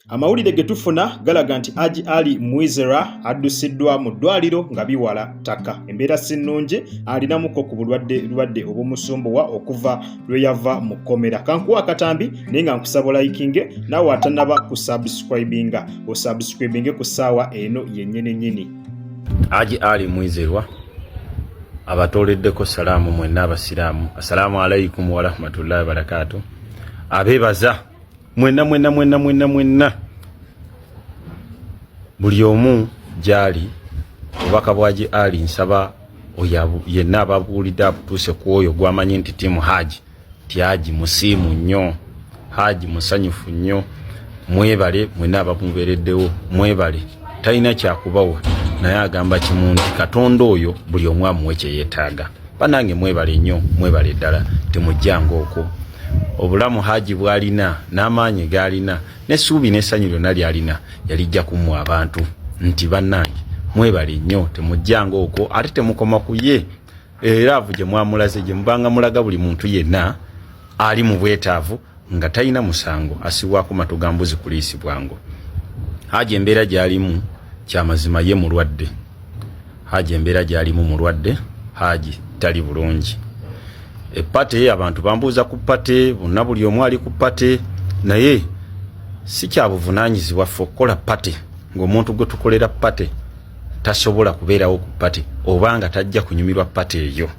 Amawulire getufuna galaga nti Haji Ali Mwizerwa addusiddwa mu ddwaliro nga biwala ttaka. Embeera sinnungi alinamuko ku bulwadde obumusumbuwa okuva lwe yava mu kkomera. Kankuwa akatambi naye nga nkusaba likinge nawe atanaba kusubscribinga osubscribinge ku ssaawa eno yennyini. Haji Ali Mwizerwa abatoleddeko salaamu mwenna abasiraamu. Assalamu alaikum wa rahmatullahi wa barakatuh. Abebaza mwenna buli omu gyali obubaka bwa Haji Ali nsaba yenna ababuulidde abutuuse ku oyo gwamanyi nti tiimu Haji ti Haji musiimu nnyo, Haji musanyufu nnyo. Mwebale mwenna abamubeereddewo, mwebale talina kyakubawa naye agamba kimu nti Katonda oyo buli omu amuwe kye yeetaaga. Bannange mwebale nnyo, mwebale ddala, temujjanga okwo. Obulamu Haji bwalina n'amaanyi g'alina n'essuubi n'essanyu lyonna ly'alina yalijja kumuwa abantu nti bannange mwebale nnyo, temujjanga okwo ate temukoma ku ye. Eraavu gye mwamulaze gye mubanga mulaga buli muntu yenna ali mu bwetaavu nga talina musango asibwako matu ga mbuzi kuliisibwango. Haji embeera gy'alimu kyamazima ye mulwadde. Haji embeera gy'alimu mulwadde, Haji tali bulungi. Epate abantu bambuuza ku pate, bonna buli omu ali ku pate, naye si kya buvunaanyizibwa ffe okukola pate ng'omuntu gwe tukolera pate tasobola kubeerawo ku pate obanga tajja kunyumirwa pate eyo.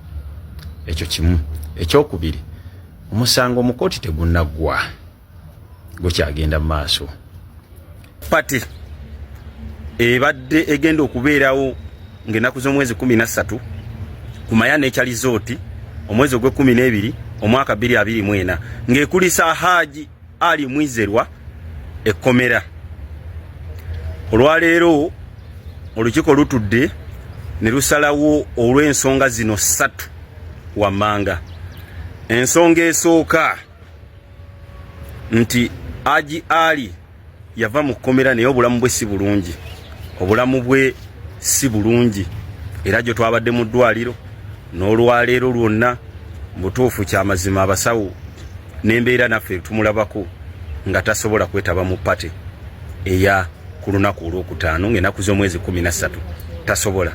Ekyo kimu. Ekyokubiri, omusango mu kkooti tegunnaggwa, gukyagenda mu maaso. Pate ebadde egenda okubeerawo ng'ennaku z'omwezi 13 ku Mayana ekyalizooti omwezi ogwe12 omwaka 2024 ng'ekulisa Haji Ali Mwizerwa ekkomera. Olwaleero olukiiko lutudde ne lusalawo olw'ensonga zino 3 wammanga. Ensonga esooka nti Haji Ali yava mu kkomera naye obulamu bwe si bulungi. Obulamu bwe si bulungi era gye twabadde mu ddwaliro n'olwaleero lwonna butuufu kyamazima abasawo n'embeera naffe tumulabako nga tasobola kwetaba mu pate eya ku lunaku olwokutaano ng'ennaku z'omwezi 13 tasobola.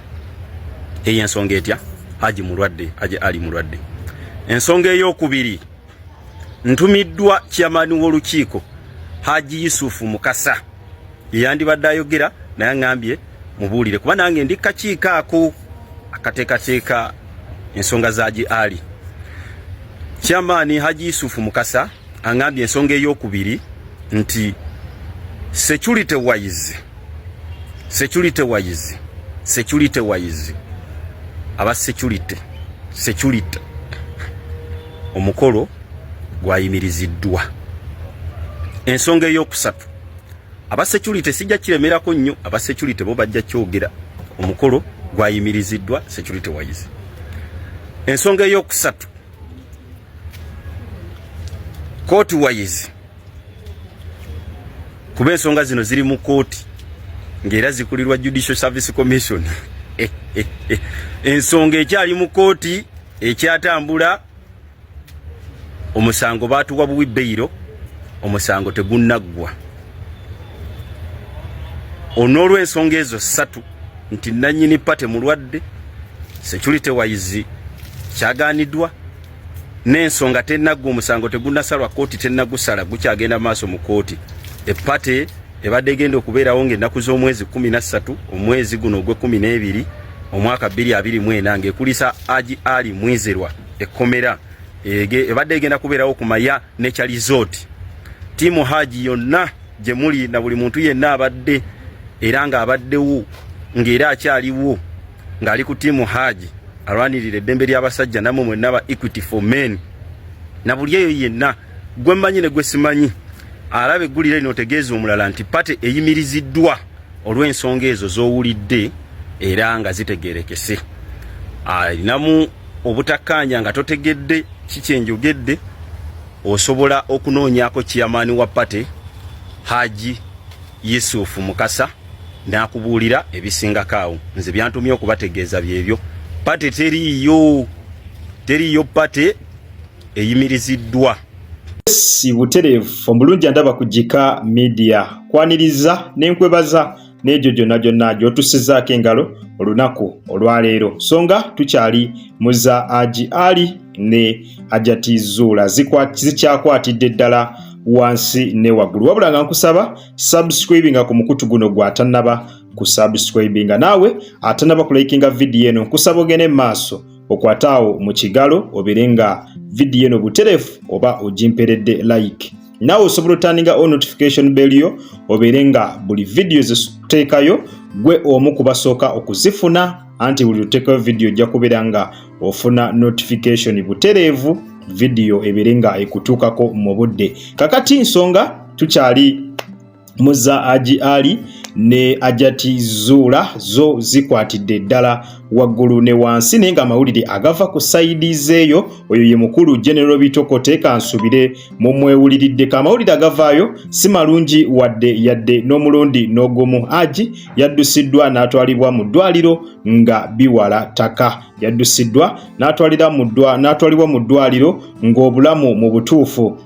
Eyo ensonga etya? Haji mulwadde, Haji Ali mulwadde. Ensonga ey'okubiri, ntumiddwa chairman w'olukiiko Haji Yusufu Mukasa yandibadde ayogera naye ngambye mubuulire kuba nange ndi kakiiko ako akateekateeka ensonga za Haji Ali. Chairman Haji Yusufu Mukasa angambye ensonga ey'okubiri nti security wise aba security omukolo gwayimiriziddwa. Ensonga ey'okusatu, aba security sijja kiremerako nnyo, aba security bo bajja kyogera omukolo gwayimiriziddwa security wise. Ensonga ey'okusatu, court wise kuba ensonga zino ziri mu kooti ng'era zikulirwa Judicial Service Commission. Ensonga ekyali mu kooti ekyatambula, omusango baatuwa buwi beyiro, omusango tegunnaggwa. On'olw'ensonga ezo 3 nti nannyini pate mulwadde, security wise kyagaaniddwa, n'ensonga tennaggwa, omusango tegunnasalwa, kooti tennagusala, gukyagenda maaso mu kooti. Epate ebadde egenda okubeerawo ng'ennaku z'omwezi 13 omwezi guno ogwe12 omwaka 2024 ng'ekulisa Haji Ali Mwizerwa ekkomera ebadde egenda kubeerawo ku Maya Nature Resort. Tiimu Haji yonna gye muli na buli muntu yenna abadde era ng'abaddewo ng'era akyaliwo ng'ali ku tiimu Haji alwanirira eddembe ly'abasajja namwe mwenna aba Equity for Men na buli eyo yenna gwe mmanyi ne gwe simanyi alabe eggulire lino otegeeza omulala nti pate eyimiriziddwa olw'ensonga ezo z'owulidde era nga zitegeerekese. Alinamu obutakkaanya nga totegedde kikyenjogedde, osobola okunoonyaako chairman wa pate Haji Yusufu Mukasa n'akubuulira ebisingako awo. Nze byantumye okubategeeza byebyo. Pate teriiyo pate eyimiriziddwa si buterevu omulungi andaba kujika media kwaniriza nenkwebaza nejo jonna gyotusizaako engalo olunaku olwaleero songa tukyali muza Haji Ali ne Hajjati Zuula zikyakwatidde ddala wansi ne waggulu wabula nga nkusaba subscribinga ku mukutu guno gw'atannaba ku subscribinga naawe atannaba kulikinga video eno nkusaba ogende maaso okwataawo mu kigalo oberenga video eno buterefu oba ogimperedde like naawe osobola otaninga on notification bell yo oberenga buli video zetuteekayo gwe omu kubasooka okuzifuna anti buli luteekayo video ojja kubeera nga ofuna notification butereevu video eberenga ekutuukako mu budde kakati nsonga tukyali muza Haji Ali ne Hajjati Zuula zo zikwatidde ddala waggulu ne wansi naye nga amawulire agava ku sides eyo oyo ye mukulu General Bitokote kansubire mu mwewuliriddeko amawulire agavaayo si malungi wadde yadde n'omulundi n'ogumu Haji yaddusiddwa n'atwalibwa mu ddwaliro nga biwala ttaka yaddusiddwa n'atwalibwa mu ddwaliro ng'obulamu mu butuufu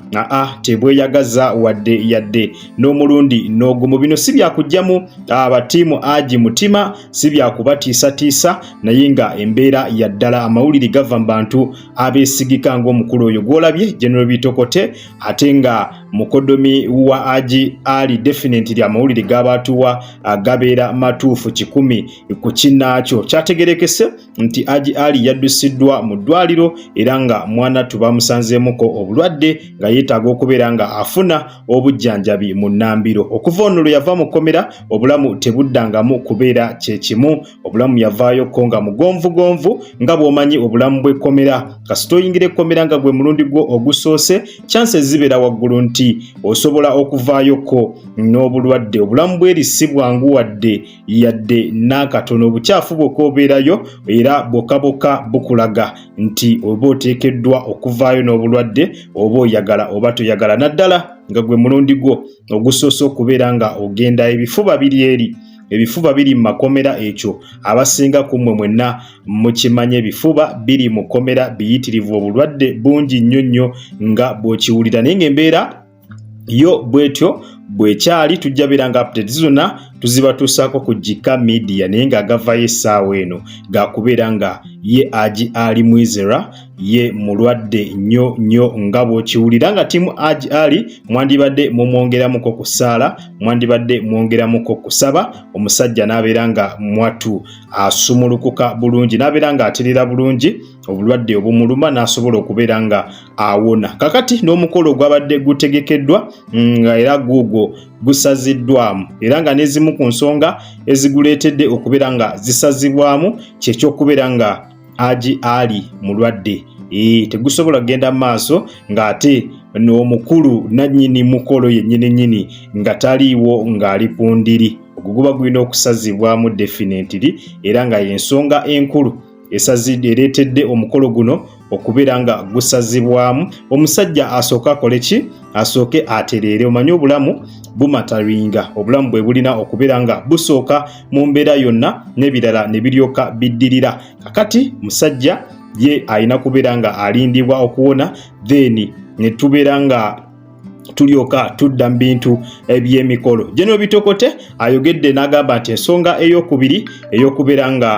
tebweyagaza wadde yadde n'omulundi n'ogumu bino si byakugjamu abatiimu Haji mutima si byakubatiisatiisa naye nga embeera ya ddala amawulire gava mu bantu abeesigika ng'omukulu oyo gw'olabye General Bitokote ate nga mukodomi wa Haji Ali definitely amawulire g'abaatuwa gabeera matuufu 100 ku kinnaakyo kyategerekese nti Haji Ali yaddusiddwa mu ddwaliro era nga mwana tubamusanzeemuko obulwadde nga yeetaaga okubeera nga afuna obujjanjabi mu nnambiro okuva ono lwe yava mu kkomera obulamu tebuddangamu kubeera kyekimu obulamu yavaayo ko nga mugonvugonvu nga bw'omanyi obulamu bw'ekkomera kasita oyingira ekkomera nga gwe mulundi gwo ogusoose chances zibeera waggulu nti osobola okuvaayoko n'obulwadde obulamu bw'eri si bwangu wadde yadde n'akatono obukyafu bw'okobeerayo era bwokka bukulaga nti oba oteekeddwa okuvaayo n'obulwadde oba oyagala oba toyagala naddala nga gwe mulundi gwo ogusoose okubeera nga ogenda ebifuba biri mu makomera ekyo abasinga ku mmwe mwenna mukimanye ebifuba biri mu komera biyitirivu obulwadde bungi nnyo nga bw'okiwulira naye ng'embeera yo bwetyo bwekyali tujja beera nga update zonna tuzibatuusaako ku Jika Media naye ng'agavayo essaawa eno gakubeera nga ye Haji Ali Mwizera ye mulwadde nnyo nga bw'okiwulira nga tiimu Haji Ali mwandibadde mumwongeramuko ku ssaala mwandibadde mwongeramuko kusaba omusajja n'abeera nga mwatu asumulukuka bulungi n'abeera nga aterera bulungi obulwadde obumuluma n'asobola okubeera nga awona kakati n'omukolo ogwabadde gutegekeddwa nga era guugwo gusaziddwamu era nga n'ezimu ku nsonga eziguleetedde okubeera nga zisazibwamu kyekyokubeera nga Haji Ali mulwadde tegusobola kugenda mu maaso ng'ate n'omukulu nannyini mukolo yennyini nga taliiwo ng'ali ku ndiri ogwo guba gulina okusazibwamu definitely era nga y'ensonga enkulu ereetedde omukolo guno okubeera nga gusazibwamu omusajja asooke akole ki asooke atereere omanyi obulamu bumatawinga obulamu bwe bulina okubeera nga busooka mu mbeera yonna n'ebirala ne biryoka biddirira kakati musajja ye alina kubeera nga alindibwa okuwona then ne tubeera nga tulyoka tudda mu bintu eby'emikolo General Bitokote ayogedde n'agamba nti ensonga ey'okubiri ey'okubeera nga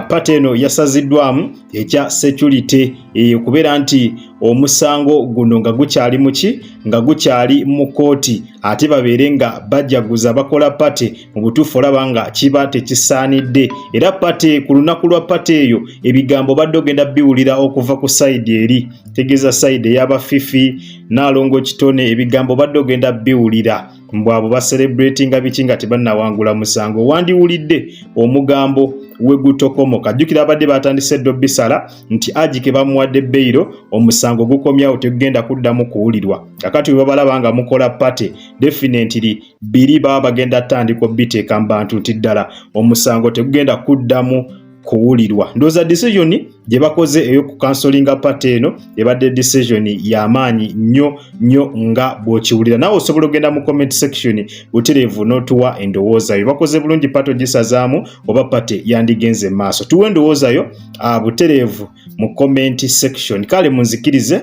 pate eno yasaziddwamu ekya security okubeera nti omusango guno nga gukyali muki nga gukyali mu kooti ate babeere nga bajaguza bakola pate mu butuufu olaba nga kiba tekisaanidde era pate ku lunaku lwa pate eyo ebigambo badde ogenda biwulira okuva ku sayidi eri tegeeza sayidi ey'abafifi n'alongo kitone ebigambo badde ogenda biwulira mbu abo baselebratinga biki nga tebannawangula musango wandiwulidde omugambo wegutokomoka jjukira abadde batandise ddo bisala nti Haji ke bamuwadde beyiro omusango gukomyawo tegugenda kuddamu kuwulirwa kakati we babalaba nga mukola pate definitely biri baba bagenda tandika biteeka mu bantu nti ddala omusango tegugenda kuddamu kuwulirwa ndooza decision gye bakoze ey'okukansolinga pate eno ebadde decision y'amaanyi nnyo nga bw'okiwulira naawe osobola okugenda mu comment section butereevu n'otuwa endowooza yo bakoze bulungi pate ogisazaamu oba pate yandigenze maaso tuwa endowooza yo butereevu mu comment section kale munzikirize